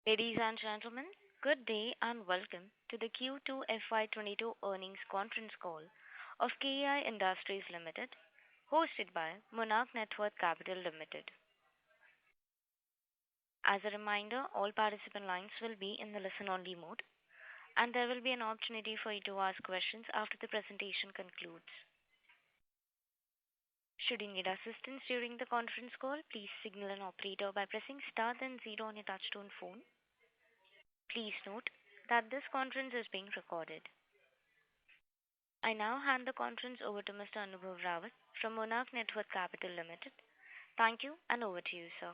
Ladies and gentlemen, good day and welcome to the Q2 FY22 earnings conference call of KI Industries Limited, hosted by Monarch Networth Capital Limited. As a reminder, all participant lines will be in the listen-only mode, and there will be an opportunity for you to ask questions after the presentation concludes. Should you need assistance during the conference call, please signal an operator by pressing star then zero on your touchtone phone. Please note that this conference is being recorded. I now hand the conference over to Mr. Anubhav Rawat from Monarch Networth Capital Limited. Thank you, and over to you, sir.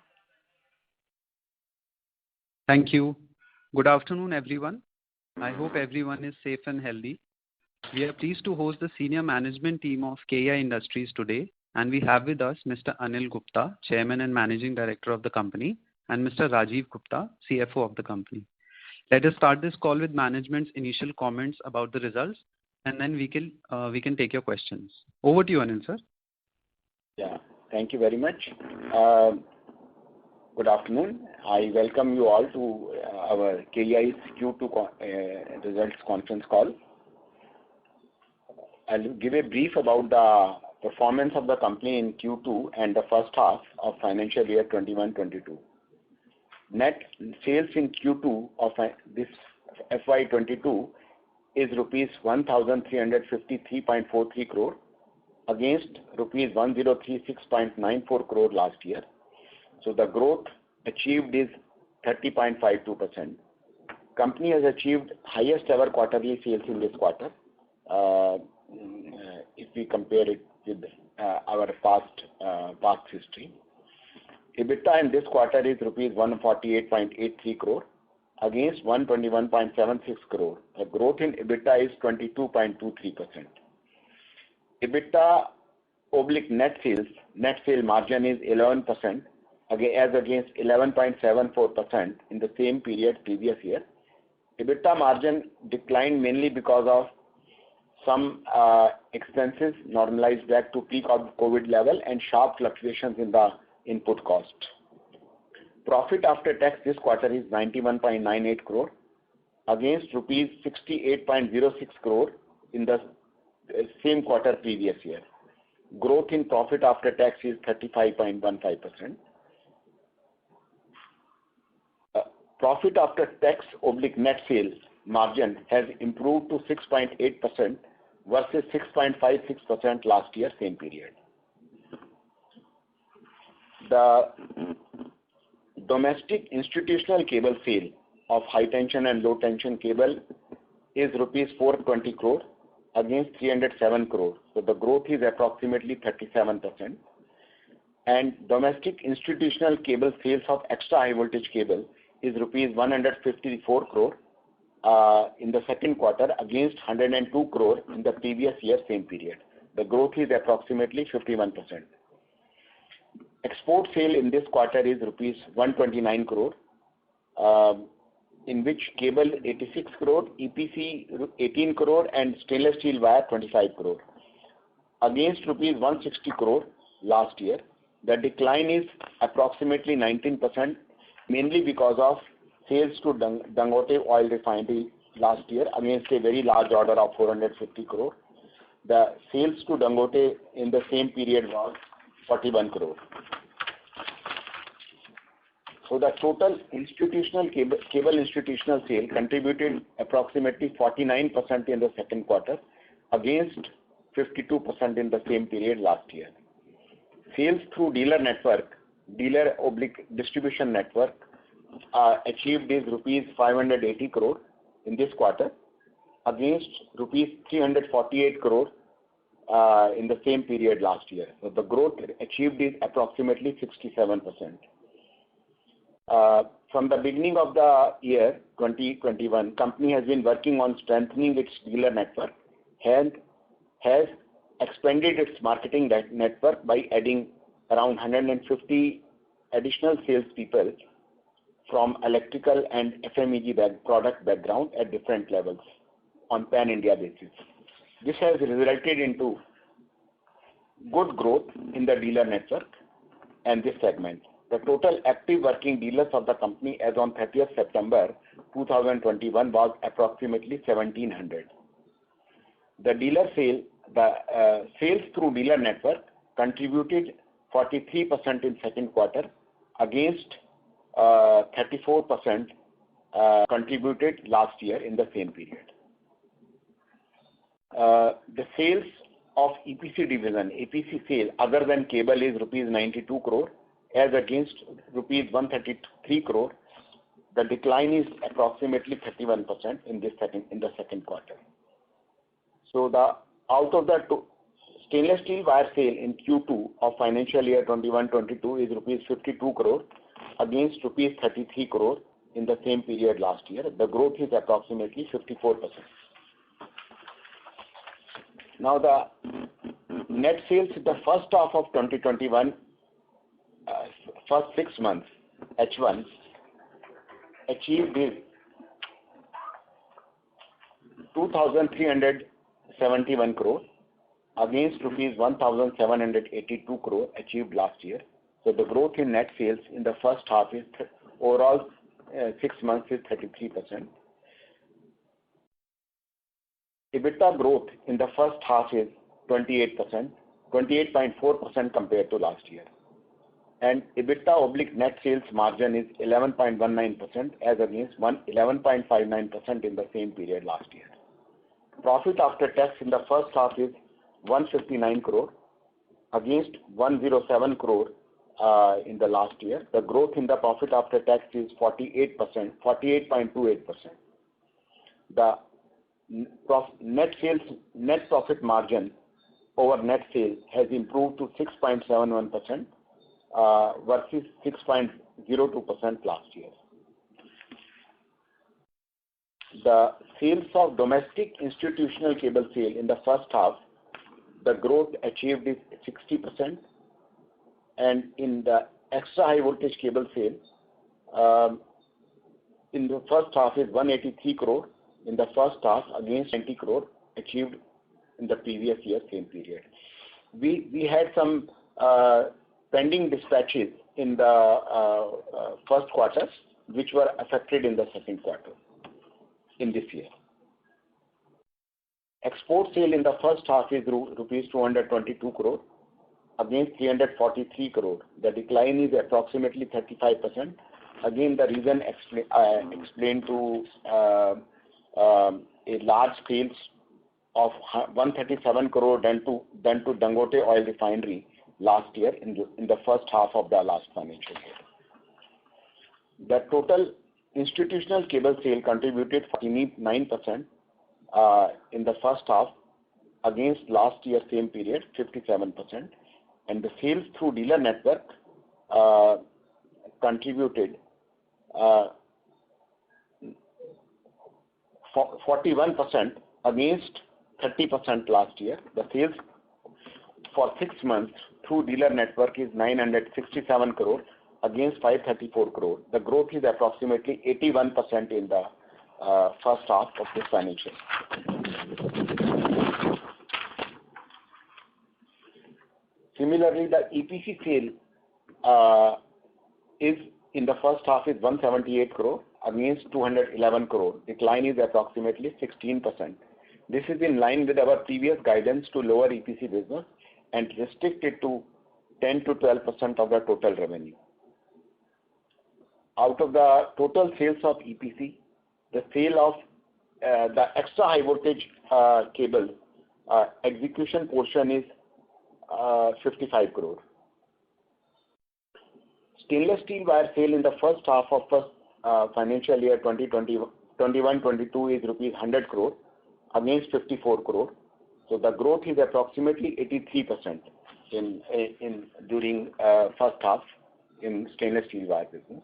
Thank you. Good afternoon, everyone. I hope everyone is safe and healthy. We are pleased to host the senior management team of KI Industries today, and we have with us Mr. Anil Gupta, Chairman and Managing Director of the company, and Mr. Rajiv Gupta, CFO of the company. Let us start this call with management's initial comments about the results, and then we can take your questions. Over to you, Anil, sir. Yeah, thank you very much. Good afternoon. I welcome you all to our KI's Q2 results conference call. I'll give a brief about the performance of the company in Q2 and the first half of financial year 21-22. Net sales in Q2 of this FY22 is rupees 1,353.43 crore against rupees 1,036.94 crore last year. So the growth achieved is 30.52%. Company has achieved highest ever quarterly sales in this quarter if we compare it with our past history. EBITDA in this quarter is rupees 148.83 crore against 121.76 crore. The growth in EBITDA is 22.23%. EBITDA oblique net sale margin is 11% as against 11.74% in the same period previous year. EBITDA margin declined mainly because of some expenses normalized back to peak of COVID level and sharp fluctuations in the input cost. Profit after tax this quarter is 91.98 crore against rupees 68.06 crore in the same quarter previous year. Growth in profit after tax is 35.15%. Profit after tax oblique net sales margin has improved to 6.8% versus 6.56% last year same period. The domestic institutional cable sale of high tension and low tension cable is rupees 420 crore against 307 crore. So the growth is approximately 37%. And domestic institutional cable sales of extra high voltage cable is rupees 154 crore in the second quarter against 102 crore in the previous year same period. The growth is approximately 51%. Export sale in this quarter is rupees 129 crore, in which cable 86 crore, EPC 18 crore, and stainless steel wire 25 crore, against rupees 160 crore last year. The decline is approximately 19%, mainly because of sales to Dangote Oil Refinery last year against a very large order of 450 crore. The sales to Dangote in the same period was 41 crore. So the total institutional cable institutional sale contributed approximately 49% in the second quarter against 52% in the same period last year. Sales through dealer oblique distribution network achieved is rupees 580 crore in this quarter against rupees 348 crore in the same period last year. So the growth achieved is approximately 67%. From the beginning of the year 2021, company has been working on strengthening its dealer network and has expanded its marketing network by adding around 150 additional salespeople from electrical and FMEG product background at different levels on pan-India basis. This has resulted into good growth in the dealer network and this segment. The total active working dealers of the company as on 30th September 2021 was approximately 1,700. Sales through dealer network contributed 43% in second quarter against 34% contributed last year in the same period. The sales of EPC division, EPC sale other than cable is rupees 92 crore as against rupees 133 crore. The decline is approximately 31% in the second quarter. So out of the stainless steel wire sale in Q2 of financial year 21-22 is rupees 52 crore against rupees 33 crore in the same period last year. The growth is approximately 54%. Now the net sales in the first half of 2021, first 6 months, H1, achieved is 2,371 crore against rupees 1,782 crore achieved last year. So the growth in net sales in the first half is overall 6 months is 33%. EBITDA growth in the first half is 28%, 28.4% compared to last year. And EBITDA/net sales margin is 11.19% as against 11.59% in the same period last year. Profit after tax in the first half is 159 crore against 107 crore in the last year. The growth in the profit after tax is 48%, 48.28%. The net profit margin over net sales has improved to 6.71% versus 6.02% last year. The sales of domestic institutional cable sale in the first half, the growth achieved is 60%, and in the extra high voltage cable sale in the first half is 183 crore in the first half against 20 crore achieved in the previous year same period. We had some pending dispatches in the first quarter which were affected in the second quarter in this year. Export sale in the first half is rupees 222 crore against 343 crore. The decline is approximately 35%. Again, the reason explained to a large sales of 137 crore done to Dangote Oil Refinery last year in the first half of the last financial year. The total institutional cable sale contributed 49% in the first half against last year same period 57%, and the sales through dealer network contributed 41% against 30% last year. The sales for 6 months through dealer network is 967 crore against 534 crore. The growth is approximately 81% in the first half of this financial. Similarly, the EPC sale is in the first half is 178 crore against 211 crore. Decline is approximately 16%. This is in line with our previous guidance to lower EPC business and restrict it to 10 to 12% of the total revenue. Out of the total sales of EPC, the sale of the extra high voltage cable execution portion is 55 crore. Stainless steel wire sale in the first half of financial year 2021-22 is rupees 100 crore against 54 crore. So the growth is approximately 83% during first half in stainless steel wire business.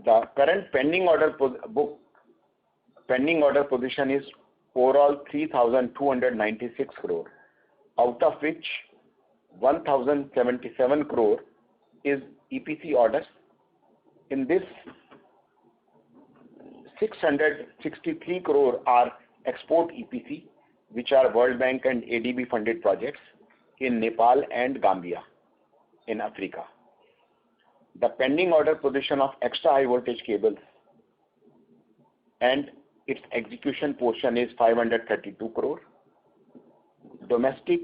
The current pending order position is overall 3,296 crore, out of which 1,077 crore is EPC orders. In this, 663 crore are export EPC, which are World Bank and ADB funded projects in Nepal and Gambia in Africa. The pending order position of extra high voltage cables and its execution portion is 532 crore. Domestic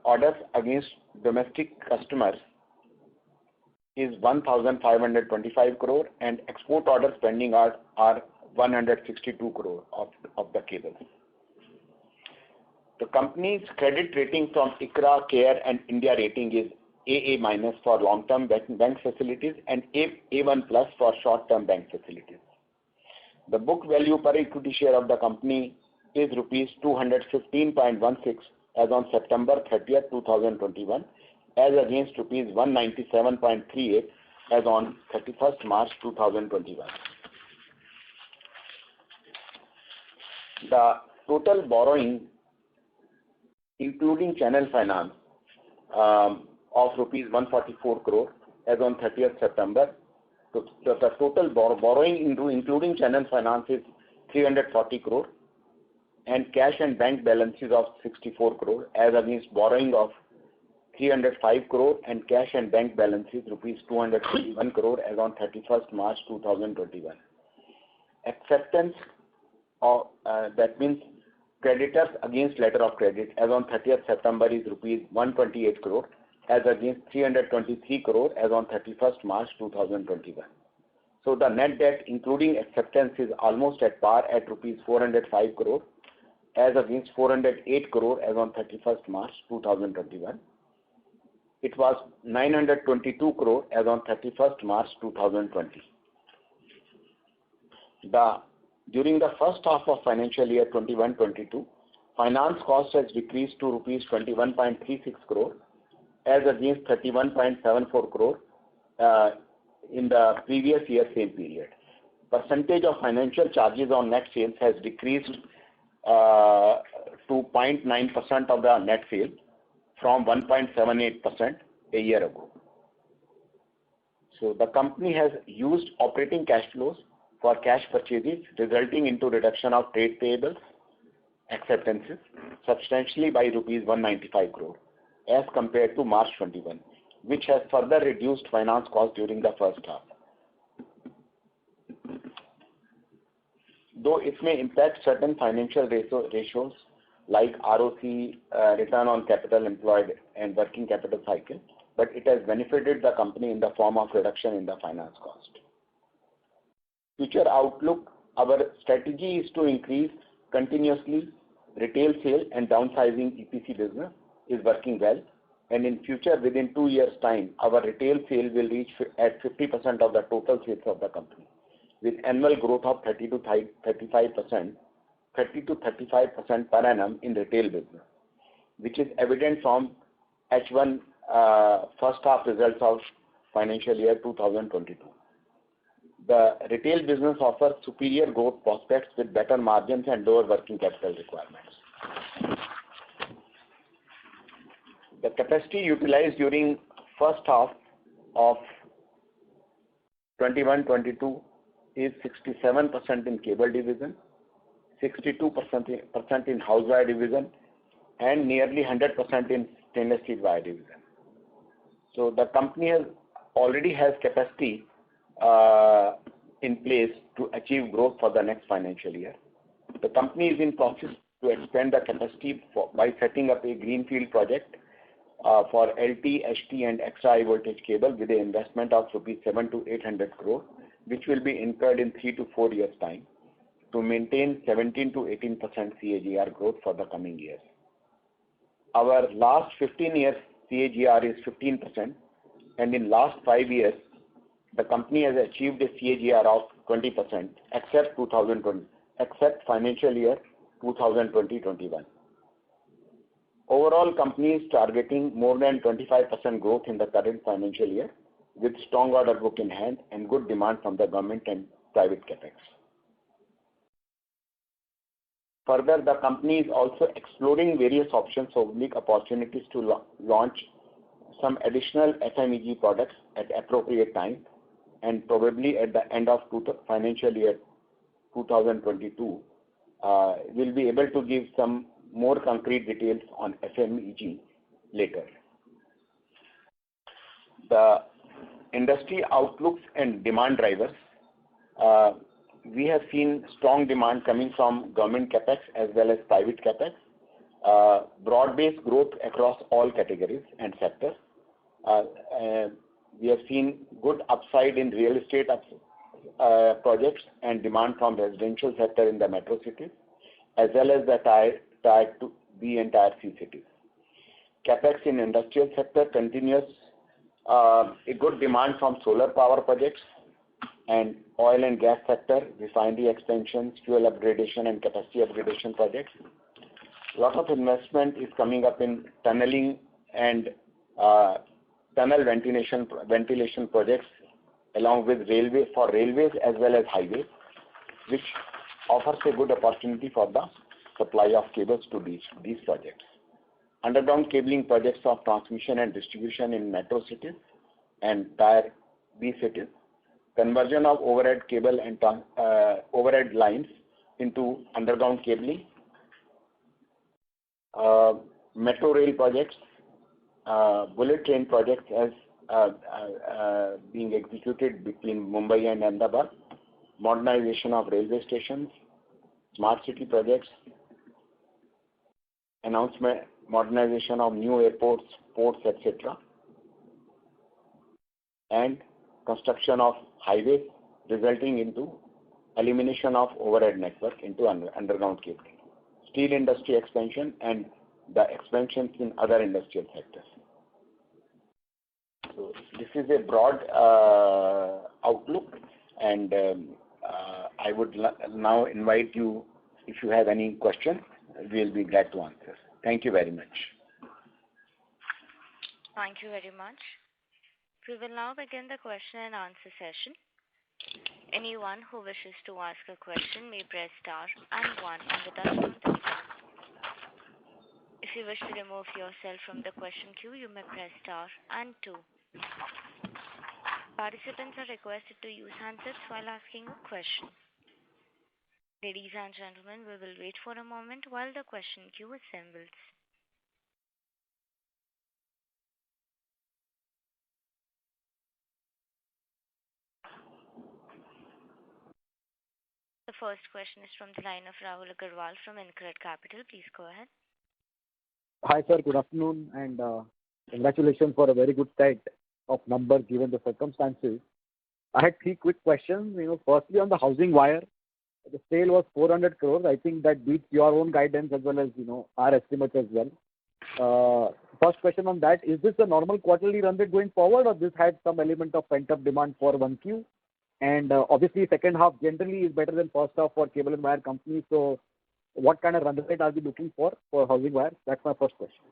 orders against domestic customers is 1,525 crore, and export orders pending are 162 crore of the cables. The company's credit rating from ICRA, CARE and India Rating is AA- for long-term bank facilities and A1+ for short-term bank facilities. The book value per equity share of the company is rupees 215.16 as on September 30th, 2021, as against rupees 197.38 as on 31st March 2021. The total borrowing, including channel finance, of rupees 144 crore as on 30th September. So the total borrowing including channel finance is 340 crore, and cash and bank balances of 64 crore as against borrowing of 305 crore and cash and bank balances rupees 221 crore as on 31st March 2021. Acceptance of that means creditors against letter of credit as on 30th September is rupees 128 crore as against 323 crore as on 31st March 2021. So the net debt including acceptance is almost at par at rupees 405 crore as against 408 crore as on 31st March 2021. It was 922 crore as on 31st March 2020. During the first half of financial year 21-22, finance cost has decreased to rupees 21.36 crore as against 31.74 crore in the previous year same period. Percentage of financial charges on net sales has decreased to 0.9% of the net sales from 1.78% a year ago. So the company has used operating cash flows for cash purchases, resulting into reduction of trade payables acceptances substantially by rupees 195 crore as compared to March 21, which has further reduced finance cost during the first half. Though it may impact certain financial ratios like ROC, return on capital employed and working capital cycle, but it has benefited the company in the form of reduction in the finance cost. Future outlook, our strategy is to increase continuously retail sale and downsizing EPC business is working well, and in future within 2 years time our retail sale will reach at 50% of the total sales of the company with annual growth of 30 to 35% per annum in retail business, which is evident from H1 first half results of financial year 2022. The retail business offers superior growth prospects with better margins and lower working capital requirements. The capacity utilized during first half of 21-22 is 67% in cable division, 62% in house wire division, and nearly 100% in stainless steel wire division. So the company already has capacity in place to achieve growth for the next financial year. The company is in process to expand the capacity by setting up a greenfield project for LT, HT and extra high voltage cable with an investment of rupees 700 to 800 crore, which will be incurred in 3 to 4 years time to maintain 17 to 18% CAGR growth for the coming years. Our last 15 years CAGR is 15%, and in last 5 years the company has achieved a CAGR of 20% except financial year 2020-21. Overall, company is targeting more than 25% growth in the current financial year with strong order book in hand and good demand from the government and private capex. Further, the company is also exploring various options of unique opportunities to launch some additional FMEG products at appropriate time, and probably at the end of financial year 2022, we'll be able to give some more concrete details on FMEG later. The industry outlooks and demand drivers, we have seen strong demand coming from government capex as well as private capex. Broad-based growth across all categories and sectors. We have seen good upside in real estate projects and demand from residential sector in the metro cities, as well as the tier 2B and tier C cities. Capex in industrial sector continues a good demand from solar power projects and oil and gas sector, refinery extensions, fuel upgradation and capacity upgradation projects. A lot of investment is coming up in tunneling and tunnel ventilation projects, along with railways as well as highways, which offers a good opportunity for the supply of cables to these projects. Underground cabling projects of transmission and distribution in metro cities and tier B cities. Conversion of overhead cable and overhead lines into underground cabling. Metro rail projects, bullet train projects as being executed between Mumbai and Ahmedabad. Modernization of railway stations, smart city projects, modernization of new airports, ports, etc. And construction of highways, resulting into elimination of overhead network into underground cabling. Steel industry expansion and the expansions in other industrial sectors. So this is a broad outlook, and I would now invite you, if you have any questions, we'll be glad to answer. Thank you very much. Thank you very much. We will now begin the question and answer session. Anyone who wishes to ask a question may press star and 1 on the touchtone telephone. If you wish to remove yourself from the question queue, you may press star and 2. Participants are requested to use handsets while asking a question. Ladies and gentlemen, we will wait for a moment while the question queue assembles. The first question is from the line of Rahul Agarwal from InCred Capital. Please go ahead. Hi, sir. Good afternoon, and congratulations for a very good set of numbers given the circumstances. I had 3 quick questions. Firstly, on the housing wire, the sale was 400 crores. I think that beats your own guidance as well as our estimates as well. First question on that: is this a normal quarterly run rate going forward, or this had some element of pent-up demand for 1Q? And obviously, second half generally is better than first half for cable and wire companies. So, what kind of run rate are we looking for housing wire? That's my first question.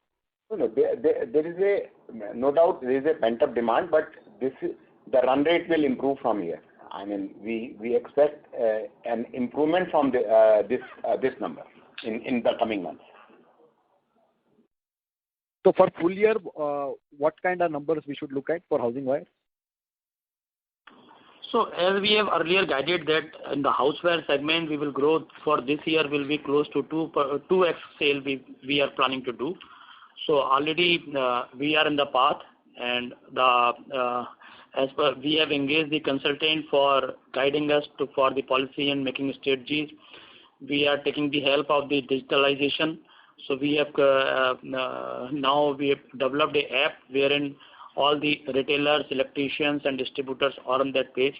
No, there is no doubt there is a pent-up demand, but the run rate will improve from here. I mean, we expect an improvement from this number in the coming months. So for full year, what kind of numbers we should look at for housing wire? So as we have earlier guided that in the houseware segment, we will grow for this year will be close to 2x sale we are planning to do. So already we are in the path, and as per we have engaged the consultant for guiding us for the policy and making strategies. We are taking the help of the digitalization. So we have now we have developed an app wherein all the retailers, electricians and distributors are on that page.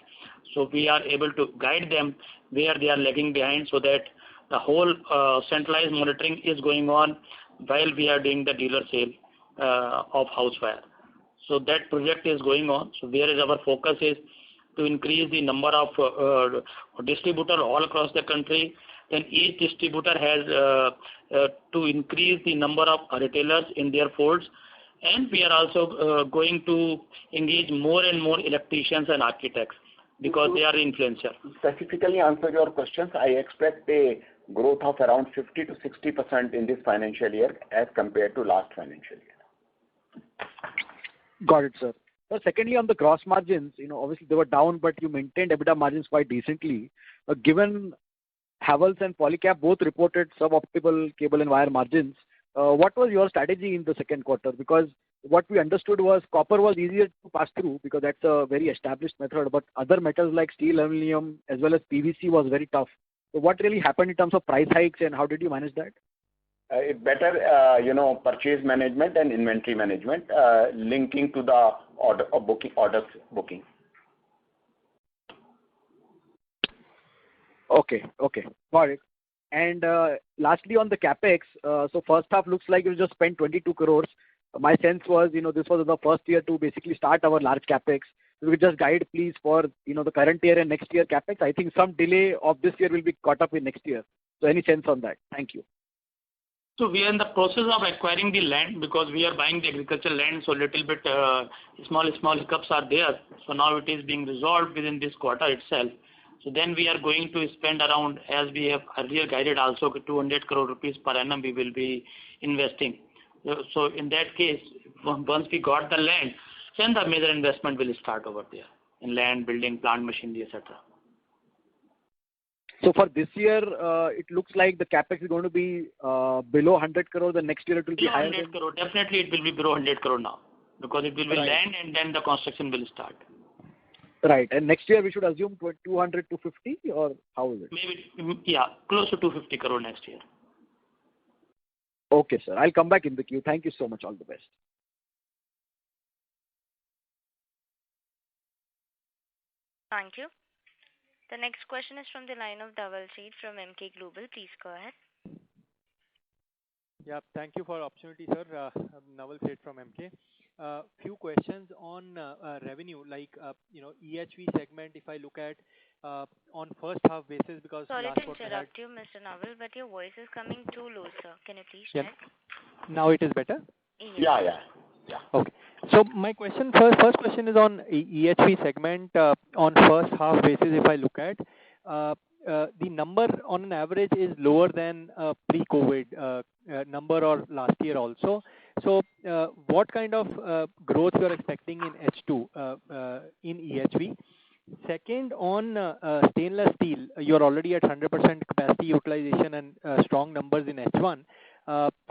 So we are able to guide them where they are lagging behind, so that the whole centralized monitoring is going on while we are doing the dealer sale of houseware. So that project is going on. So whereas our focus is to increase the number of distributors all across the country, then each distributor has to increase the number of retailers in their folds. And we are also going to engage more and more electricians and architects because they are influencer. Specifically answer your questions, I expect a growth of around 50 to 60% in this financial year as compared to last financial year. Got it, sir. So secondly, on the gross margins, obviously they were down, but you maintained EBITDA margins quite decently. Given Havells and Polycab both reported suboptimal cable and wire margins, what was your strategy in the second quarter? Because what we understood was copper was easier to pass through because that's a very established method, but other metals like steel, aluminum, as well as PVC was very tough. So what really happened in terms of price hikes, and how did you manage that? It better, purchase management and inventory management, linking to the orders booking. Okay, got it. And lastly, on the capex, so first half looks like you just spent 22 crores. My sense was, this was the first year to basically start our large capex. So we just guide, please, for the current year and next year capex. I think some delay of this year will be caught up in next year. So any sense on that? Thank you. So we are in the process of acquiring the land because we are buying the agricultural land. So little bit small hiccups are there. So now it is being resolved within this quarter itself. So then we are going to spend around, as we have earlier guided also, 200 crore rupees per annum we will be investing. So in that case, once we got the land, then the major investment will start over there in land, building, plant, machinery, etc. So for this year, it looks like the capex is going to be below 100 crore. The next year it will be higher. 100 crore. Definitely it will be below 100 crore now because it will be land and then the construction will start. Right. And next year we should assume 200 to 50, or how is it? Maybe, close to 250 crore next year. Okay, sir. I'll come back in the queue. Thank you so much. All the best. Thank you. The next question is from the line of Dhaval Sheth from Emkay Global. Please go ahead. Yeah, thank you for the opportunity, sir. I'm Naval Sheth from MK. Few questions on revenue, like EHV segment. If I look at on first half basis, because sorry last to interrupt you, Mr. Naval, but your voice is coming too low, sir. Can you please check? Now it is better. Yeah. Okay. So my first question is on EHV segment on first half basis. If I look at the number on an average is lower than pre-COVID number or last year also. So what kind of growth you are expecting in H2 in EHV? Second, on stainless steel, you are already at 100% capacity utilization and strong numbers in H1.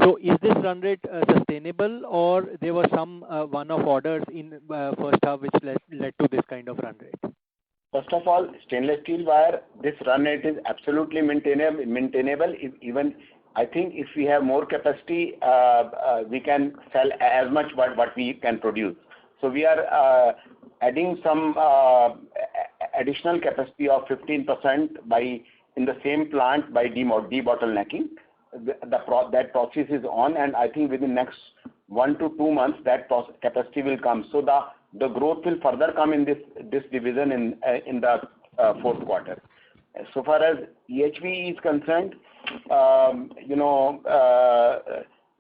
So is this run rate sustainable, or there were some one-off orders in first half which led to this kind of run rate? First of all, stainless steel wire, this run rate is absolutely maintainable. Even I think if we have more capacity, we can sell as much what we can produce. So we are adding some additional capacity of 15% in the same plant by debottlenecking. That process is on, and I think within next 1 to 2 months that capacity will come. So the growth will further come in this division in the fourth quarter. So far as EHV is concerned,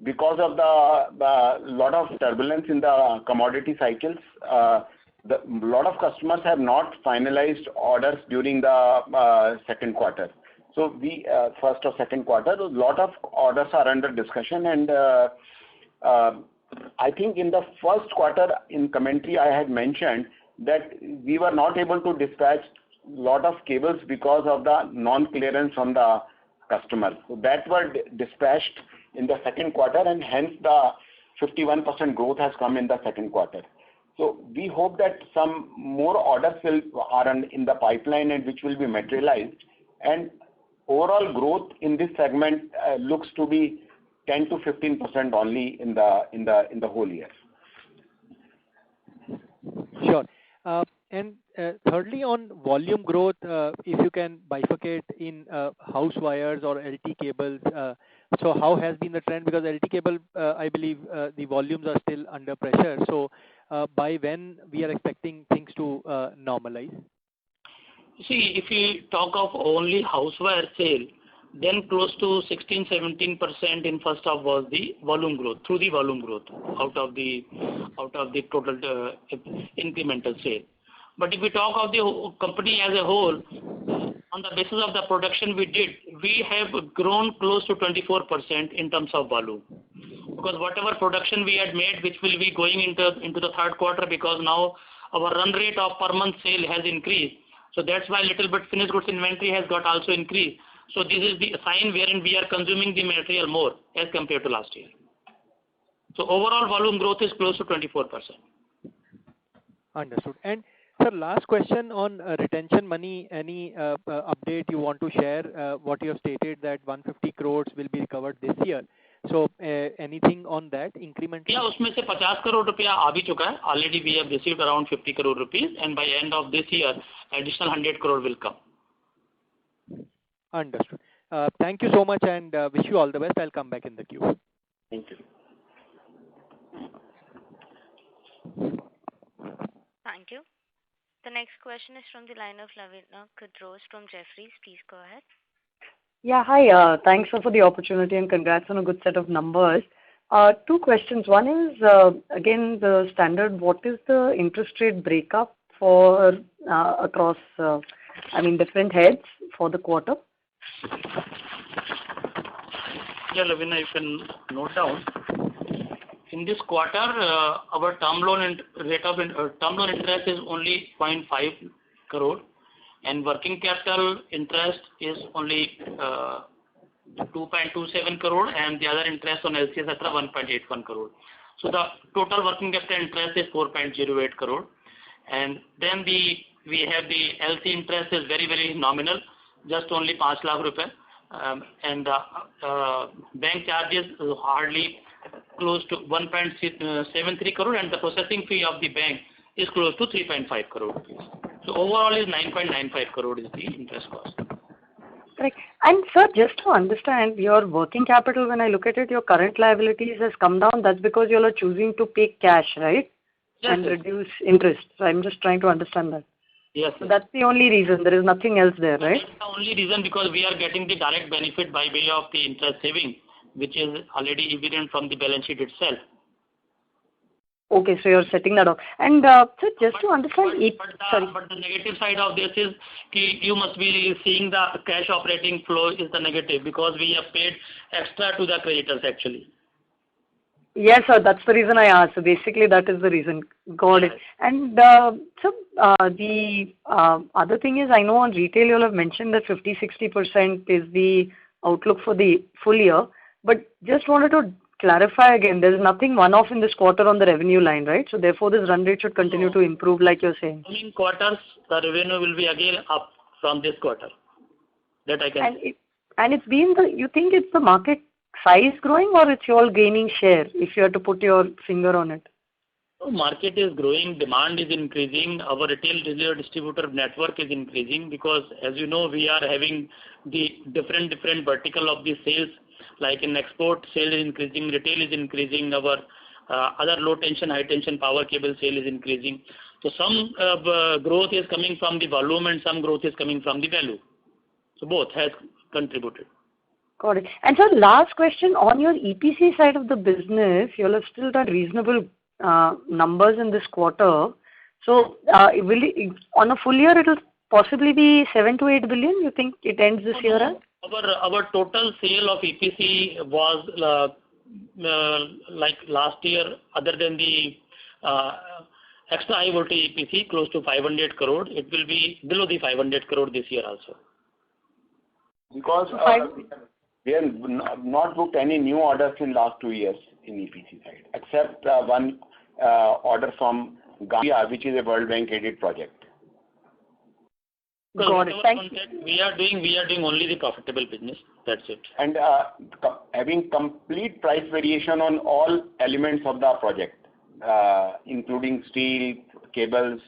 because of the lot of turbulence in the commodity cycles, lot of customers have not finalized orders during the second quarter. So first or second quarter, a lot of orders are under discussion, and I think in the first quarter in commentary I had mentioned that we were not able to dispatch lot of cables because of the non-clearance from the customer. So that were dispatched in the second quarter, and hence the 51% growth has come in the second quarter. So we hope that some more orders are in the pipeline and which will be materialized, and overall growth in this segment looks to be 10 to 15% only in the whole year. Sure. And thirdly, on volume growth, if you can bifurcate in house wires or LT cables, so how has been the trend? Because LT cable, I believe the volumes are still under pressure. So by when we are expecting things to normalize? See, if we talk of only house wire sale, then close to 16-17% in first half was the volume growth, through the volume growth out of the total incremental sale. But if we talk of the company as a whole, on the basis of the production we have grown close to 24% in terms of volume. Because whatever production we had made, which will be going into the third quarter, because now our run rate of per month sale has increased. So that's why little bit finished goods inventory has got also increased. So this is the sign wherein we are consuming the material more as compared to last year. So overall volume growth is close to 24%. Understood. And sir, last question on retention money. Any update you want to share? What you have stated that 150 crores will be recovered this year. So anything on that incremental? Yeah, उसमें से 50 करोड़ रुपया आ भी चुका है. Already we have received around 50 crore rupees, and by end of this year, additional 100 crore will come. Understood. Thank you so much, and wish you all the best. I'll come back in the queue. Thank you. Thank you. The next question is from the line of Lavina Kudros from Jefferies. Please go ahead. Yeah, hi. Thanks for the opportunity and congrats on a good set of numbers. Two questions. One is, again, the standard, what is the interest rate breakup for across, different heads for the quarter? Yeah, Lavina, you can note down. In this quarter, our term loan interest is only 0.5 crore, and working capital interest is only 2.27 crore, and the other interest on LC etc. 1.81 crore. So the total working capital interest is 4.08 crore, and then we have the LC interest is very, very nominal, just only 5 lakh rupees, and bank charges hardly close to 1.73 crore, and the processing fee of the bank is close to 3.5 crore rupees. So overall is 9.95 crore is the interest cost. Right. And sir, just to understand your working capital, when I look at it, your current liabilities has come down. That's because you are choosing to pay cash, right? Yes, and yes. reduce interest. So I'm just trying to understand that. Yes. So that's the only reason. There is nothing else there, right? That's the only reason, because we are getting the direct benefit by way of the interest saving, which is already evident from the balance sheet itself. Okay, so you're setting that up. And sir, just to understand, But the negative side of this is you must be seeing the cash operating flow is the negative, because we have paid extra to the creditors actually. Yes, sir, that's the reason I asked. So basically, that is the reason. Got it. Yes. And so the other thing is, I know on retail you all have mentioned that 50-60% is the outlook for the full year. But just wanted to clarify again, there is nothing one-off in this quarter on the revenue line, right? So therefore, this run rate should continue to improve, like you're saying. Coming quarters, the revenue will be again up from this quarter. That I can say. And it's been you think it's the market size growing, or it's you all gaining share, if you have to put your finger on it? So market is growing, demand is increasing, our retail distributor network is increasing, because as you know, we are having the different vertical of the sales, like in export, sale is increasing, retail is increasing, our other low tension, high tension power cable sale is increasing. So some growth is coming from the volume and some growth is coming from the value. So both has contributed. Got it. And sir, last question on your EPC side of the business, you all have still done reasonable numbers in this quarter. So on a full year, it will possibly be 7 to 8 billion. You think it ends this year at? Our total sale of EPC was like last year, other than the extra high voltage EPC, close to 500 crore. It will be below the 500 crore this year also. Because we have not booked any new orders in last 2 years in EPC side, except one order from Gambia, which is a World Bank aided project. Got it. Thank you. We are doing only the profitable business. That's it. And having complete price variation on all elements of the project, including steel, cables,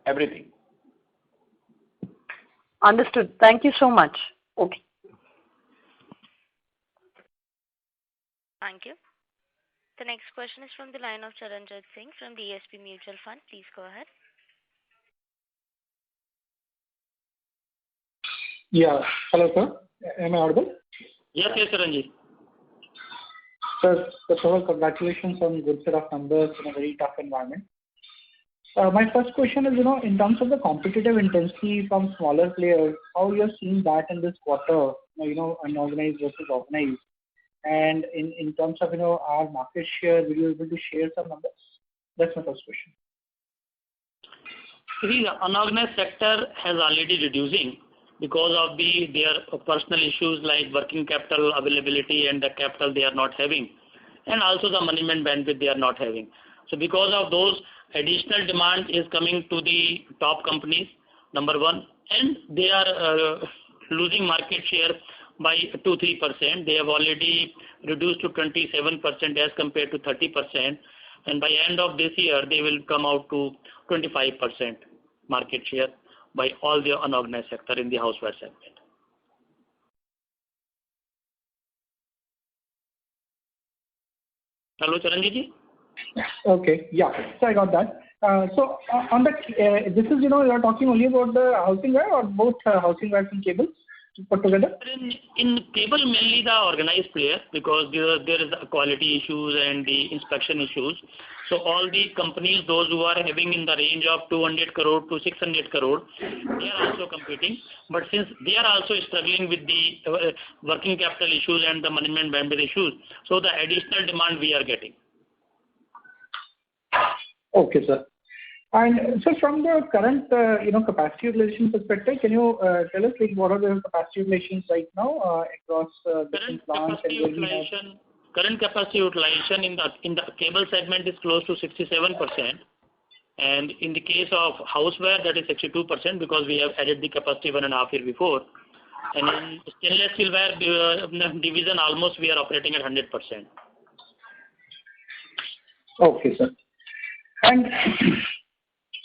everything. Understood. Thank you so much. Okay. Thank you. The next question is from the line of Charanjit Singh from DSP Mutual Fund. Please go ahead. Yeah. Hello, sir. Am I audible? Yes, Charanjit. Sir, first of all, congratulations on good set of numbers in a very tough environment. My first question is, in terms of the competitive intensity from smaller players, how you're seeing that in this quarter, unorganized versus organized. And in terms of, our market share, will you be able to share some numbers? That's my first question. See, the unorganized sector has already reducing because of their personal issues like working capital availability and the capital they are not having. and also the management bandwidth they are not having. So because of those, additional demand is coming to the top companies, number one, and they are losing market share by 2-3%. They have already reduced to 27% as compared to 30%, and by end of this year they will come out to 25% market share by all the unorganized sector in the houseware segment. Hello, Charanjit ji? Okay. Yeah. So I got that. So on the this is you're talking only about the housing wire or both housing wires and cables put together? In cable, mainly the organized player, because there is quality issues and the inspection issues. So all the companies, those who are having in the range of 200 crore to 600 crore, they are also competing. But since they are also struggling with the working capital issues and the management bandwidth issues, so the additional demand we are getting. Okay, sir. And so from the current, capacity utilization perspective, can you tell us what are the capacity utilizations right now across different plants? Current capacity utilization in the cable segment is close to 67%, and in the case of houseware that is 62% because we have added the capacity 1.5 years before, and in stainless steel wire division almost we are operating at 100%. Okay, sir. And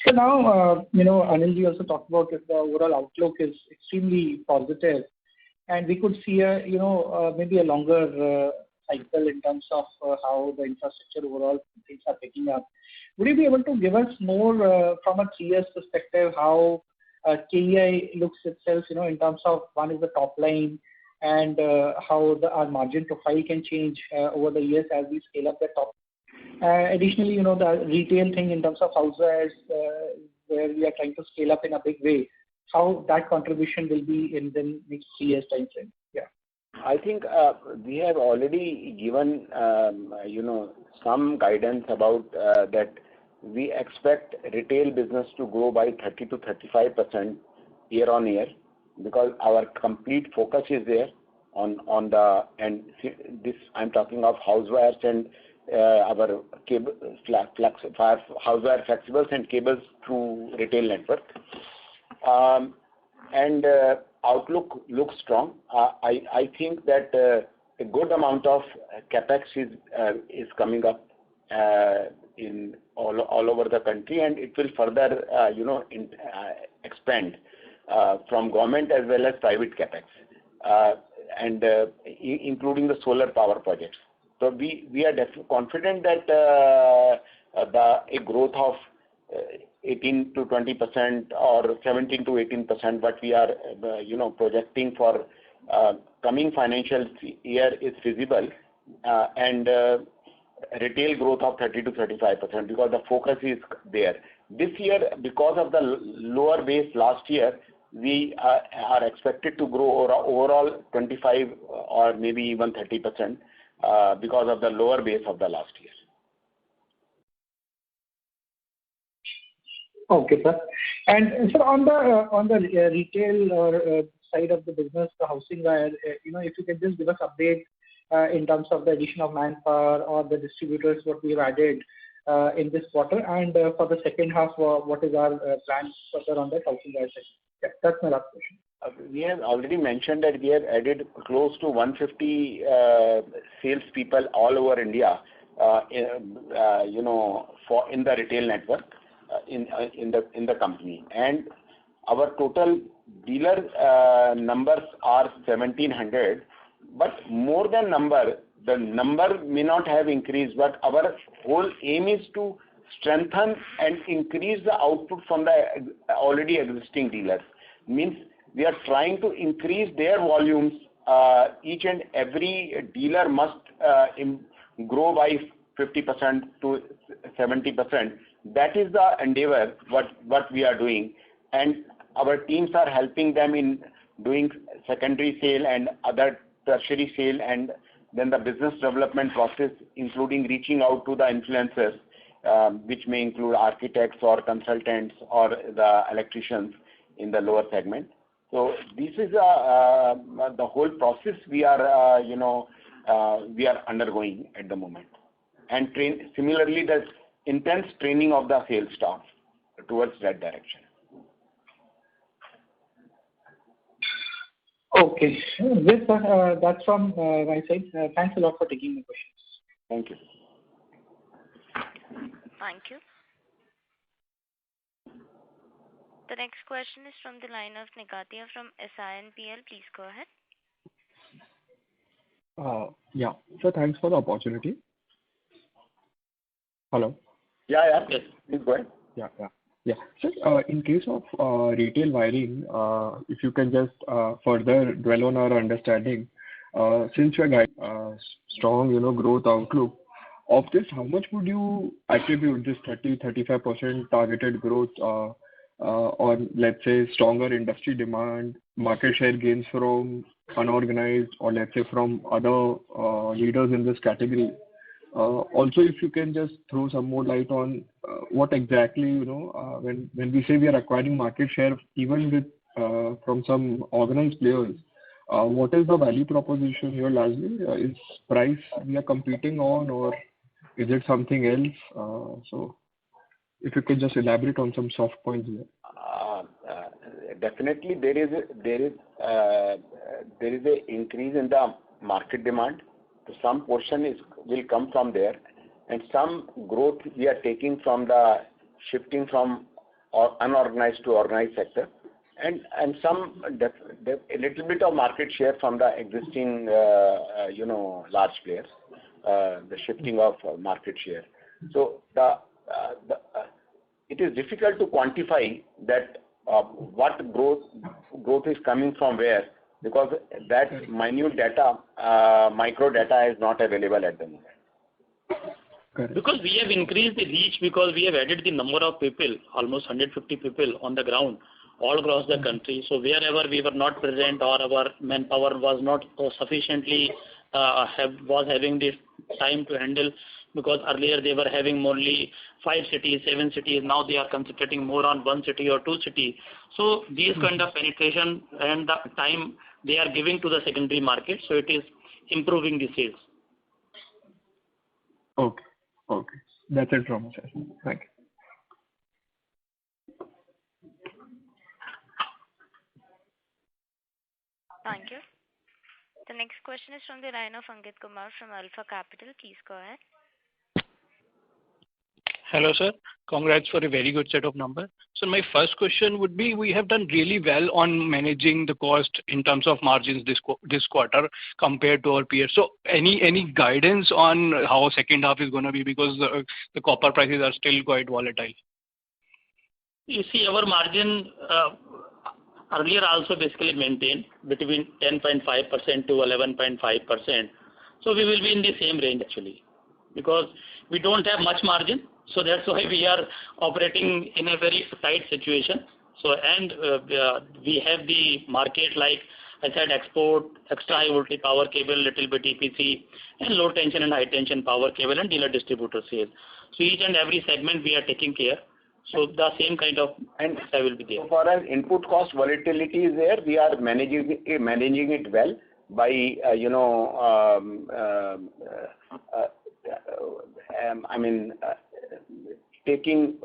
so now, Anilji also talked about it, the overall outlook is extremely positive, and we could see maybe a longer cycle in terms of how the infrastructure overall things are picking up. Would you be able to give us more from a 3 years perspective how KEI looks itself, in terms of one is the top line and how our margin profile can change over the years as we scale up the top. Additionally, the retail thing in terms of housewares, where we are trying to scale up in a big way, how that contribution will be in the next 3 years time frame. Yeah. I think we have already given, some guidance about that we expect retail business to grow by 30 to 35% year on year, because our complete focus is there on the, and this I'm talking of housewares and our cable, houseware flexibles and cables through retail network. And outlook looks strong. I think that a good amount of capex is coming up in all over the country, and it will further expand from government as well as private capex, and including the solar power projects. So we are confident that a growth of 18 to 20% or 17 to 18%, what we are projecting for coming financial year is feasible, and retail growth of 30 to 35% because the focus is there. This year, because of the lower base last year, we are expected to grow overall 25 or maybe even 30%. Because of the lower base of the last year. Okay, sir. And sir, on the retail or side of the business, the housing wire, if you can just give us update in terms of the addition of manpower or the distributors what we have added in this quarter, and for the second half, what is our plans further on the housing wire segment? Yeah, that's my last question. We have already mentioned that we have added close to 150 salespeople all over India, in the retail network, in the company, and our total dealer numbers are 1,700. But more than number, the number may not have increased, but our whole aim is to strengthen and increase the output from the already existing dealers. Means we are trying to increase their volumes. Each and every dealer must grow by 50% to 70%. That is the endeavor what we are doing, and our teams are helping them in doing secondary sale and other tertiary sale, and then the business development process, including reaching out to the influencers, which may include architects or consultants or the electricians in the lower segment. So this is the whole process we are we are undergoing at the moment. And similarly, the intense training of the sales staff towards that direction. Okay. Yes, sir. That's from my side. Thanks a lot for taking the questions. Thank you. Thank you. The next question is from the line of Nikatia from SINPL. Please go ahead. Yeah. So thanks for the opportunity. Hello. Yeah. Please go ahead. Yeah. So, in case of retail wiring, if you can just further dwell on our understanding, since you are strong, growth outlook, of this, how much would you attribute this 30-35% targeted growth on, let's say, stronger industry demand, market share gains from unorganized, or let's say from other leaders in this category? Also, if you can just throw some more light on what exactly, when we say we are acquiring market share, even with from some organized players, what is the value proposition here largely? Is price we are competing on, or is it something else? So, if you could just elaborate on some soft points here. Definitely, there is a increase in the market demand. So some portion will come from there, and some growth we are taking from the shifting from unorganized to organized sector, and some a little bit of market share from the existing large players, the shifting of market share. So it is difficult to quantify that what growth is coming from where, because that minute data, micro data is not available at the moment. Correct. Because we have increased the reach, because we have added the number of people, almost 150 people on the ground all across the country. So wherever we were not present or our manpower was not sufficiently was having the time to handle, because earlier they were having only 5 cities, 7 cities. Now they are concentrating more on 1 city or 2 cities. So these kind of penetration and the time they are giving to the secondary market, so it is improving the sales. Okay. That's it from my side. Thank you. Thank you. The next question is from the line of Ankit Kumar from Alpha Capital. Please go ahead. Hello, sir. Congrats for a very good set of numbers. So my first question would be, we have done really well on managing the cost in terms of margins this quarter compared to our peers. So any guidance on how second half is going to be, because the copper prices are still quite volatile? You see, our margin earlier also basically maintained between 10.5% to 11.5%. So we will be in the same range actually, because we don't have much margin. So that's why we are operating in a very tight situation. So we have the market, like I said, export, extra high voltage power cable, little bit EPC, and low tension and high tension power cable and dealer distributor sales. So each and every segment we are taking care. So the same kind of I will be there. So far as input cost volatility is there, we are managing it well by taking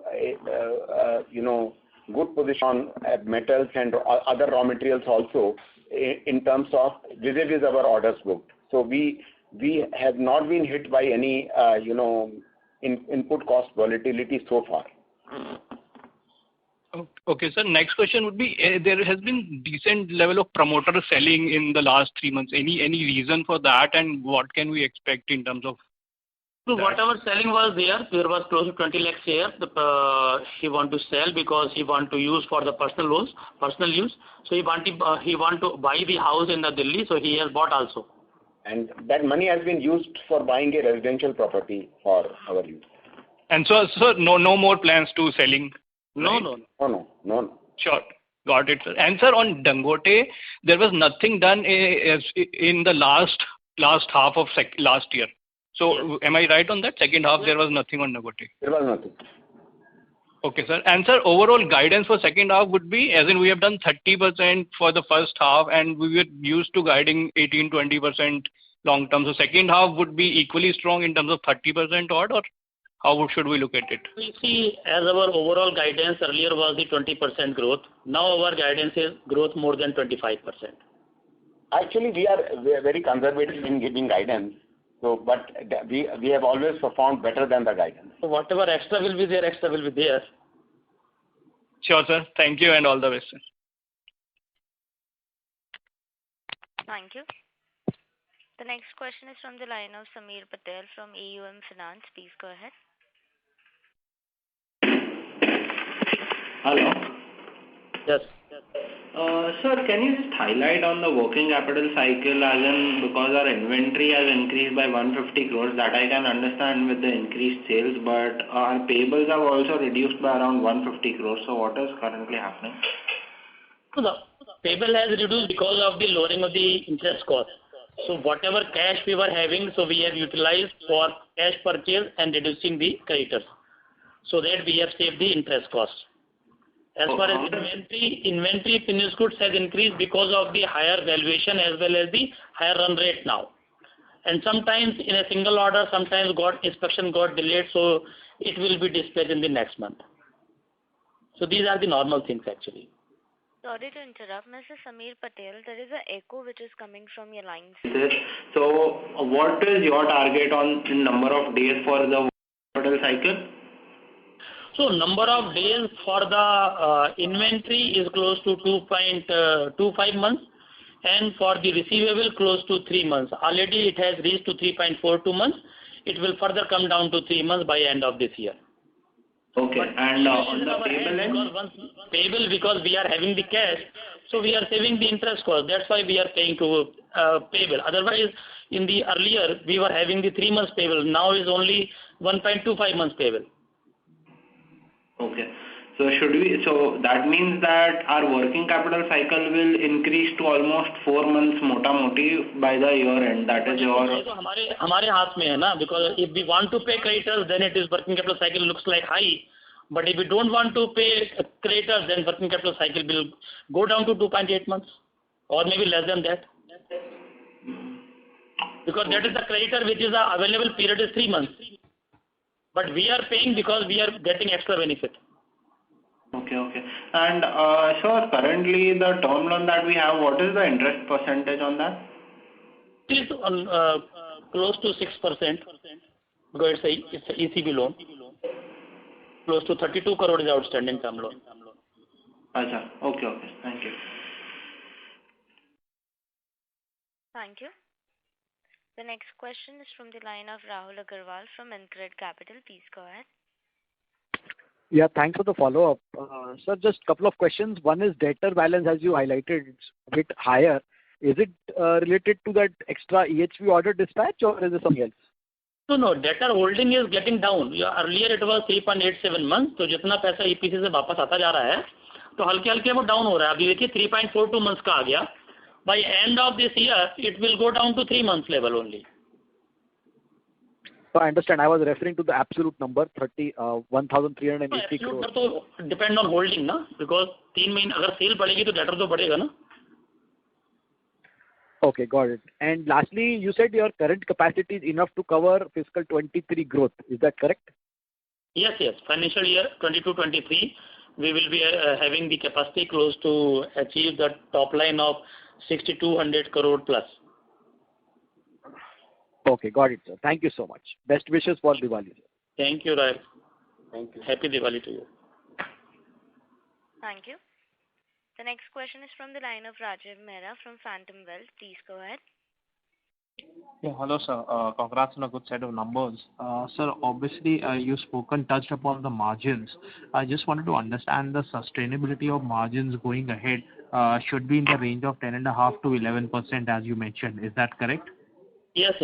good position on metals and other raw materials also in terms of vis-a-vis our orders booked. So we have not been hit by any input cost volatility so far. Okay, sir. Next question would be, there has been decent level of promoter selling in the last 3 months. Any reason for that, and what can we expect in terms of? So whatever selling was there was close to 20 lakh shares. He want to sell because he want to use for the personal use. So he want to buy the house in the Delhi. So he has bought also. And that money has been used for buying a residential property for our use. And so no more plans to selling? No, right? No. Sure. Got it, sir. And sir, on Dangote, there was nothing done in the last half of last year. So am I right on that? Second half, there was nothing on Dangote. There was nothing. Okay, sir. And sir, overall guidance for second half would be, as in we have done 30% for the first half, and we were used to guiding 18-20% long term? So second half would be equally strong in terms of 30% odd, or how should we look at it? We see as our overall guidance earlier was the 20% growth. Now our guidance is growth more than 25%. Actually, we are very conservative in giving guidance. So, but we have always performed better than the guidance. So whatever extra will be there, extra will be there. Sure, sir. Thank you and all the best, sir. Thank you. The next question is from the line of Sameer Patel from AUM Finance. Please go ahead. Hello. Yes. Sir, can you just highlight on the working capital cycle, as in because our inventory has increased by 150 crores, that I can understand with the increased sales, but our payables have also reduced by around 150 crores. So what is currently happening? So the payable has reduced because of the lowering of the interest cost. So whatever cash we were having, so we have utilized for cash purchase and reducing the creditors, so that we have saved the interest cost. As far as inventory finished goods has increased because of the higher valuation as well as the higher run rate now. And sometimes in a single order, sometimes inspection got delayed, so it will be dispatched in the next month. So these are the normal things actually. Sorry to interrupt, Mr. Sameer Patel. There is an echo which is coming from your lines. So what is your target in number of days for the capital cycle? So number of days for the inventory is close to 2.25 months, and for the receivable close to 3 months. Already it has reached to 3.42 months. It will further come down to 3 months by end of this year. Okay, but and on the payable end? Payable, because we are having the cash, so we are saving the interest cost. That's why we are paying to payable. Otherwise, in the earlier, we were having the 3 months payable. Now is only 1.25 months payable. Okay. So that means that our working capital cycle will increase to almost 4 months mota moti by the year end. That is your. So हमारे हाथ में है ना, because if we want to pay creditors, then it is working capital cycle looks like high. But if we don't want to pay creditors, then working capital cycle will go down to 2.8 months or maybe less than that. Because that is the creditor which is the available period is 3 months. But we are paying because we are getting extra benefit. Okay. And sir, currently the term loan that we have, what is the interest percentage on that? It is close to 6%, because it's a ECB loan. Close to 32 crore is outstanding term loan. Achha. Okay. Thank you. Thank you. The next question is from the line of Rahul Agarwal from InCred Capital. Please go ahead. Yeah, thanks for the follow-up. Sir, just a couple of questions. One is debtor balance, as you highlighted, it's a bit higher. Is it related to that extra EHV order dispatch, or is it something else? No, debtor holding is getting down. Earlier it was 3.87 months, तो जितना पैसा EPC से वापस आता जा रहा है, तो हल्के वो डाउन हो रहा है. अभी देखिए 3.42 months का आ गया. By end of this year, it will go down to 3 months level only. So I understand. I was referring to the absolute number, 1,380 crores. Absolute तो depend on holding ना, because 3 महीने अगर सेल बढ़ेगी तो debtor तो बढ़ेगा ना. Okay, got it. And lastly, you said your current capacity is enough to cover fiscal 23 growth. Is that correct? Yes. Financial year 22-23, we will be having the capacity close to achieve the top line of 6,200 crore plus. Okay, got it, sir. Thank you so much. Best wishes for Diwali. Thank you, Rai. Thank you. Happy Diwali to you. Thank you. The next question is from the line of Rajiv Mehra from Phantom Wealth. Please go ahead. Yeah, hello, sir. Congrats on a good set of numbers. Sir, obviously, you touched upon the margins. I just wanted to understand the sustainability of margins going ahead. Should be in the range of 10.5% to 11%, as you mentioned. Is that correct? Yes.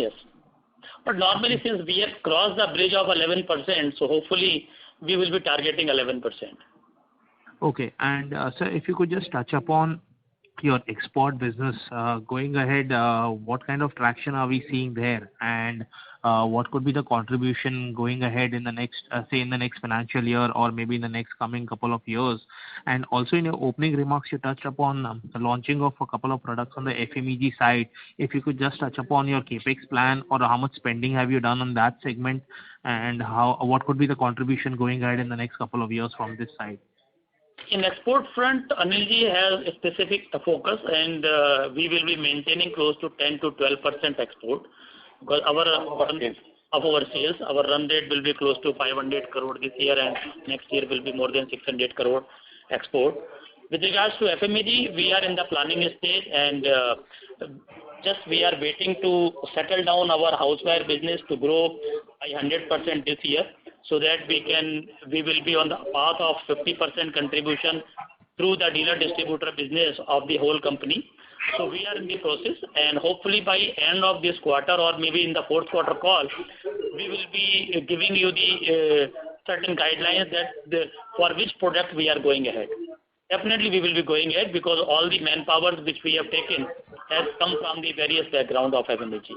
But normally, since we have crossed the bridge of 11%, so hopefully we will be targeting 11%. Okay. And sir, if you could just touch upon your export business going ahead, what kind of traction are we seeing there? And what could be the contribution going ahead in the next, say, in the next financial year or maybe in the next coming couple of years? And also in your opening remarks, you touched upon the launching of a couple of products on the FMEG side. If you could just touch upon your CapEx plan or how much spending have you done on that segment, and what could be the contribution going ahead in the next couple of years from this side? In export front, Anilji has a specific focus, and we will be maintaining close to 10 to 12% export, because of our sales, our run rate will be close to 500 crore this year, and next year will be more than 600 crore export. With regards to FMEG, we are in the planning stage, and just we are waiting to settle down our houseware business to grow by 100% this year, so that we will be on the path of 50% contribution through the dealer distributor business of the whole company. So we are in the process, and hopefully by end of this quarter or maybe in the fourth quarter call, we will be giving you the certain guidelines that for which product we are going ahead. Definitely we will be going ahead, because all the manpower which we have taken has come from the various background of FMEG.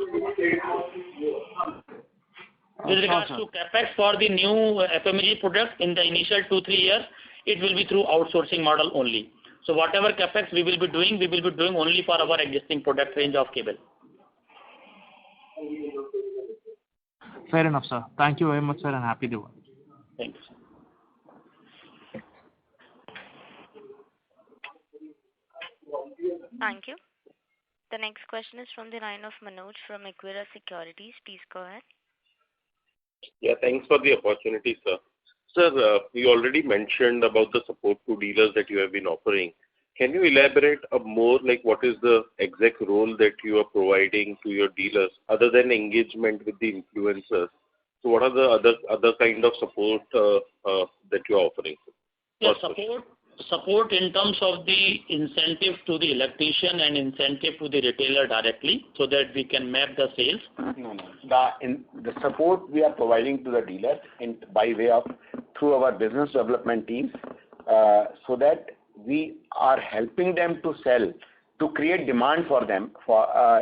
With regards to CapEx for the new FMEG product, in the initial 2-3 years, it will be through outsourcing model only. So whatever CapEx we will be doing only for our existing product range of cable. Fair enough, sir. Thank you very much, sir, and happy Diwali. Thanks. Thank you. The next question is from the line of Manoj from Equirus Securities. Please go ahead. Yeah, thanks for the opportunity, sir. Sir, you already mentioned about the support to dealers that you have been offering. Can you elaborate more, like what is the exact role that you are providing to your dealers other than engagement with the influencers? So what are the other kind of support that you are offering? Yes, support in terms of the incentive to the electrician and incentive to the retailer directly, so that we can map the sales. No. The support we are providing to the dealers by way of through our business development teams, so that we are helping them to sell, to create demand for them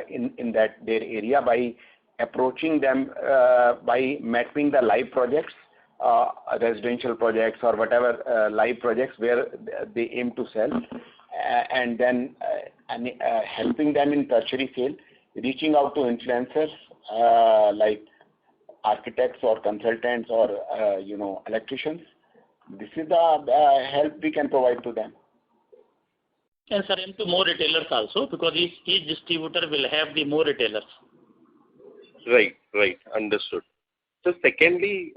in their area by approaching them by mapping the live projects, residential projects or whatever live projects where they aim to sell, and then helping them in tertiary sale, reaching out to influencers like architects or consultants or electricians. This is the help we can provide to them. And sir, into more retailers also, because each distributor will have the more retailers. Right, understood. So secondly,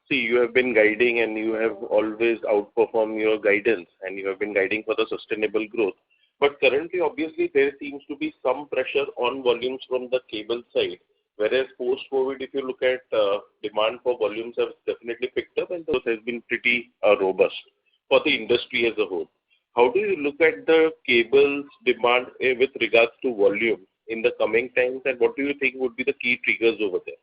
see, you have been guiding and you have always outperformed your guidance, and you have been guiding for the sustainable growth. But currently, obviously, there seems to be some pressure on volumes from the cable side, whereas post-COVID, if you look at demand for volumes have definitely picked up, and those has been pretty robust for the industry as a whole. How do you look at the cables demand with regards to volume in the coming times, and what do you think would be the key triggers over there?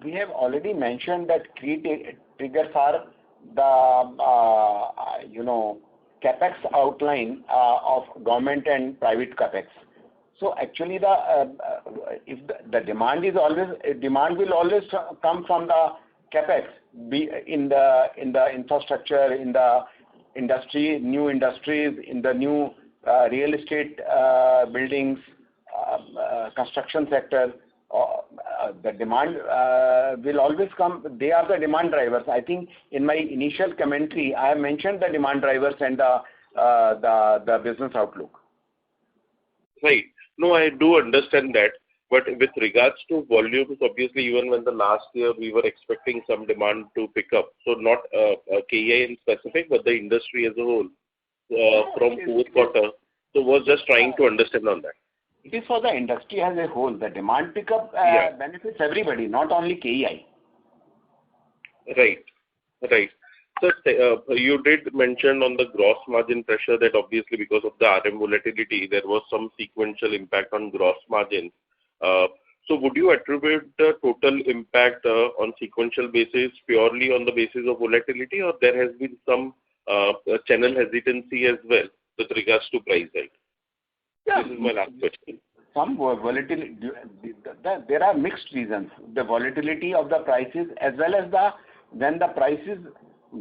We have already mentioned that key triggers are the capex outline of government and private capex. So actually, if the demand will always come from the capex, be in the infrastructure, in the industry, new industries, in the new real estate buildings, construction sector. The demand will always come. They are the demand drivers. I think in my initial commentary, I have mentioned the demand drivers and the business outlook. Right. No, I do understand that. But with regards to volumes, obviously, even when the last year we were expecting some demand to pick up, so not KEI in specific, but the industry as a whole from fourth quarter. So was just trying to understand on that. It is for the industry as a whole. The demand pickup benefits everybody, not only KEI. Right. So you did mention on the gross margin pressure that obviously because of the RM volatility, there was some sequential impact on gross margin. So would you attribute the total impact on sequential basis purely on the basis of volatility, or there has been some channel hesitancy as well with regards to price hike? Yeah. This is my last question. some volatility. There are mixed reasons. The volatility of the prices as well as when the prices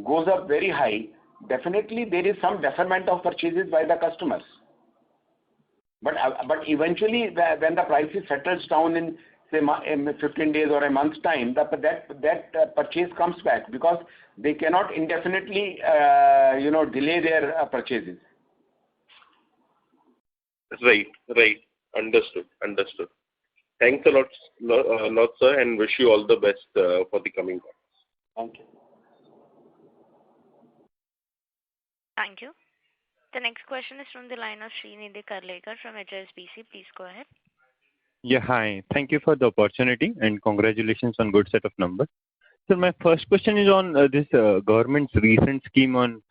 goes up very high, definitely there is some deferment of purchases by the customers. But eventually, when the prices settles down in say 15 days or a month's time, that purchase comes back because they cannot indefinitely delay their purchases. Right. Understood. Thanks a lot, sir, and wish you all the best for the coming quarters. Thank you. Thank you. The next question is from the line of Srinidhi Karlekar from HSBC. Please go ahead. Yeah, hi. Thank you for the opportunity and congratulations on good set of numbers. So my first question is on this government's recent scheme on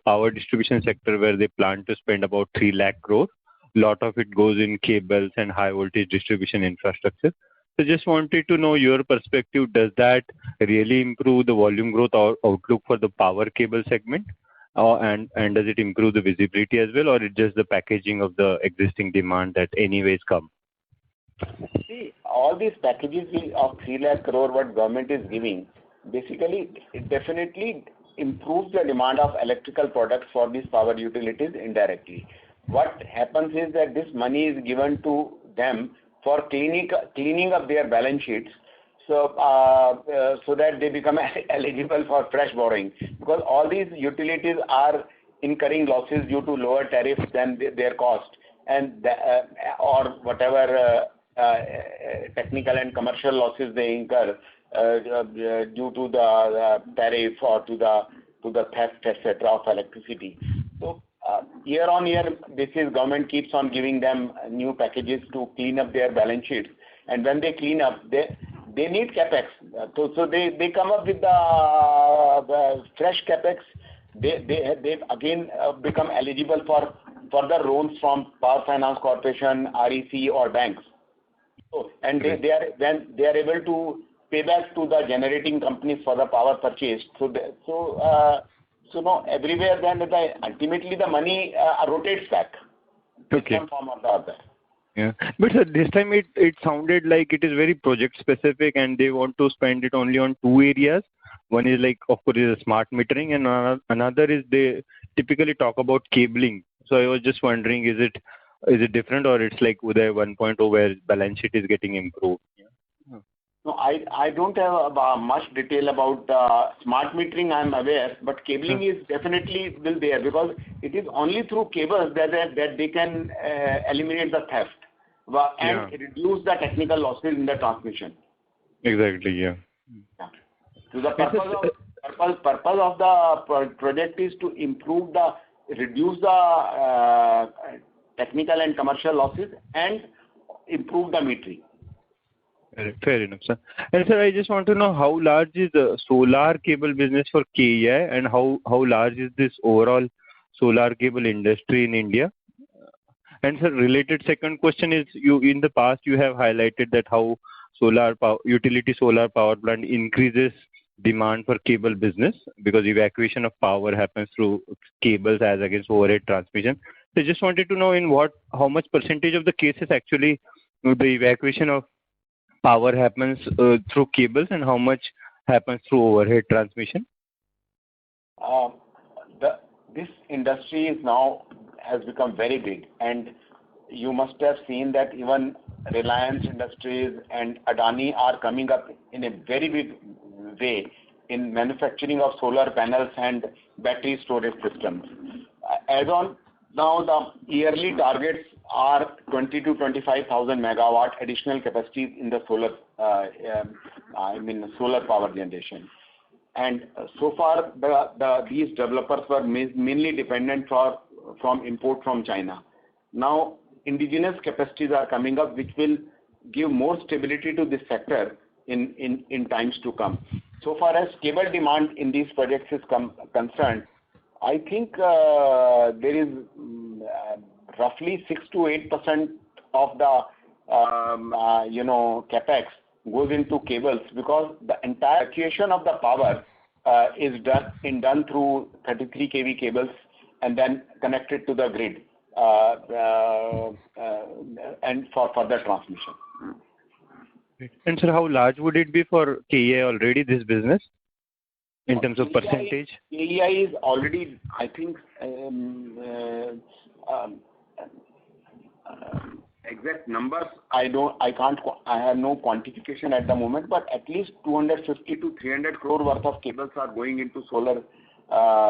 power distribution sector where they plan to spend about 3 lakh crore. Lot of it goes in cables and high voltage distribution infrastructure. So just wanted to know your perspective. Does that really improve the volume growth or outlook for the power cable segment? And does it improve the visibility as well, or it's just the packaging of the existing demand that anyways come? See, all these packages of 3 lakh crore what government is giving, basically it definitely improves the demand of electrical products for these power utilities indirectly. What happens is that this money is given to them for cleaning up their balance sheets, so that they become eligible for fresh borrowing, because all these utilities are incurring losses due to lower tariffs than their cost, and or whatever technical and commercial losses they incur due to the tariff or to the theft, etc. of electricity. So year on year basis, government keeps on giving them new packages to clean up their balance sheets, and when they clean up, they need capex. So they come up with the fresh capex. They again become eligible for further loans from Power Finance Corporation, REC or banks. So, and they are able to pay back to the generating companies for the power purchase. So no, everywhere then ultimately the money rotates back in some form or the other. Yeah, but sir, this time it sounded like it is very project specific and they want to spend it only on 2 areas. One is like, of course, is smart metering, and another is they typically talk about cabling. So I was just wondering, is it different, or it's like Uday 1.0 where balance sheet is getting improved? No, I don't have much detail about smart metering. I'm aware, but cabling is definitely will there, because it is only through cables that they can eliminate the theft and reduce the technical losses in the transmission. Exactly. Yeah. So the purpose of the project is to reduce the technical and commercial losses and improve the metering. Fair enough, sir. And sir, I just want to know how large is the solar cable business for KEI, and how large is this overall solar cable industry in India? And sir, related second question is, you in the past you have highlighted that how utility solar power plant increases demand for cable business because evacuation of power happens through cables as against overhead transmission. So I just wanted to know how much percentage of the cases actually the evacuation of power happens through cables and how much happens through overhead transmission? This industry has become very big, and you must have seen that even Reliance Industries and Adani are coming up in a very big way in manufacturing of solar panels and battery storage systems. As on now, the yearly targets are 20 to 25,000 megawatt additional capacity in the solar power generation. And so far, these developers were mainly dependent from import from China. Now, indigenous capacities are coming up, which will give more stability to this sector in times to come. So far as cable demand in these projects is concerned, I think there is roughly 6 to 8% of the capex goes into cables, because the entire evacuation of the power is done through 33 kV cables and then connected to the grid and for further transmission. And sir, how large would it be for KEI already, this business, in terms of percentage? KEI is already, I think, exact numbers I have no quantification at the moment, but at least 250 to 300 crore worth of cables are going into solar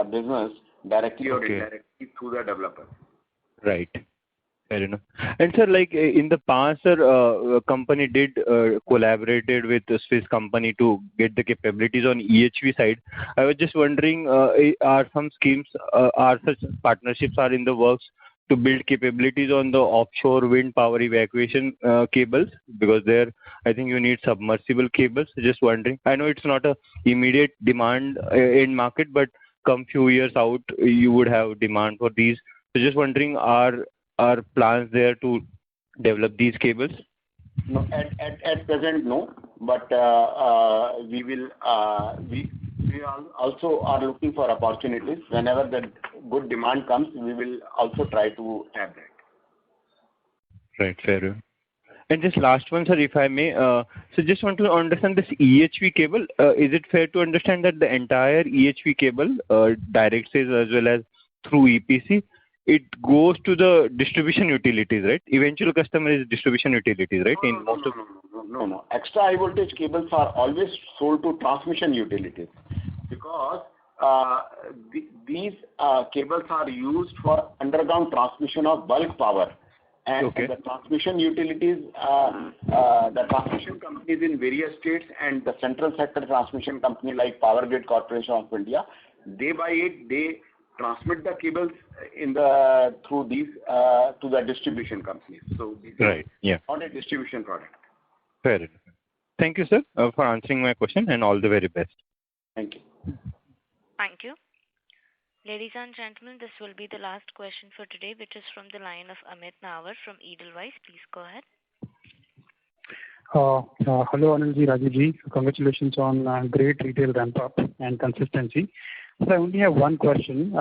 business directly or indirectly through the developer. Right. Fair enough. And sir, like in the past, sir, company did collaborated with a Swiss company to get the capabilities on EHV side. I was just wondering, are some schemes, are such partnerships are in the works to build capabilities on the offshore wind power evacuation cables? Because there, I think you need submersible cables. Just wondering. I know it's not a immediate demand in market, but come few years out, you would have demand for these. So just wondering, are plans there to develop these cables? No, at present, no. But we will. We also are looking for opportunities. Whenever the good demand comes, we will also try to have that. Right, fair enough. And just last one, sir, if I may. So just want to understand this EHV cable. Is it fair to understand that the entire EHV cable, direct sales as well as through EPC, it goes to the distribution utilities, right? Eventual customer is distribution utilities, right? No. Extra high voltage cables are always sold to transmission utilities because these cables are used for underground transmission of bulk power. And the transmission utilities, the transmission companies in various states and the central sector transmission company like Power Grid Corporation of India, they buy it, they transmit the cables through these to the distribution companies. So this is not a distribution product. Fair enough. Thank you, sir, for answering my question, and all the very best. Thank you. Thank you. Ladies and gentlemen, this will be the last question for today, which is from the line of Amit Nawar from Edelweiss. Please go ahead. Hello, Anilji, Rajivji. Congratulations on great retail ramp-up and consistency. So I only have one question.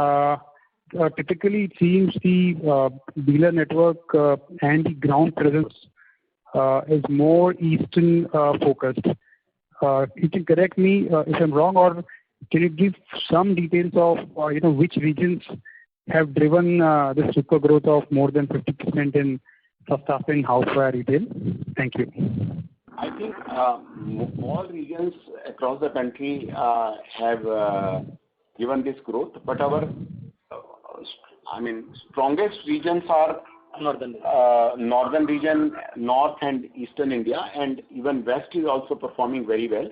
Typically, it seems the dealer network and the ground presence is more eastern focused. You can correct me if I'm wrong, or can you give some details of which regions have driven this super growth of more than 50% in first half in houseware retail? Thank you. I think all regions across the country have given this growth, but our strongest regions are northern region, north and eastern India, and even west is also performing very well.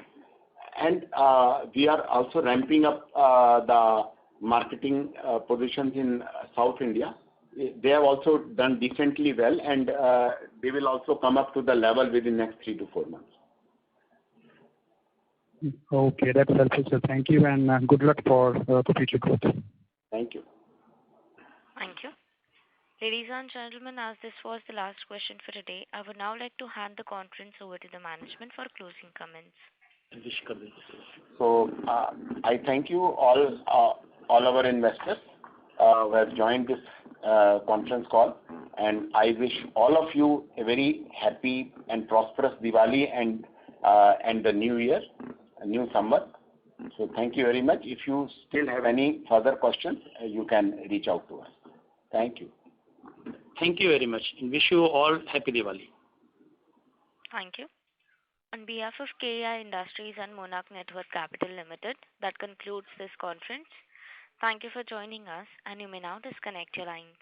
And we are also ramping up the marketing positions in South India. They have also done decently well, and they will also come up to the level within next 3 to 4 months. Okay, that's helpful, sir. Thank you, and good luck for the future growth. Thank you. Thank you. Ladies and gentlemen, as this was the last question for today, I would now like to hand the conference over to the management for closing comments. So I thank you all our investors who have joined this conference call, and I wish all of you a very happy and prosperous Diwali and the new year, a new summer. So thank you very much. If you still have any further questions, you can reach out to us. Thank you. Thank you very much, and wish you all happy Diwali. Thank you. On behalf of KEI Industries and Monarch Networth Capital Limited, that concludes this conference. Thank you for joining us, and you may now disconnect your lines.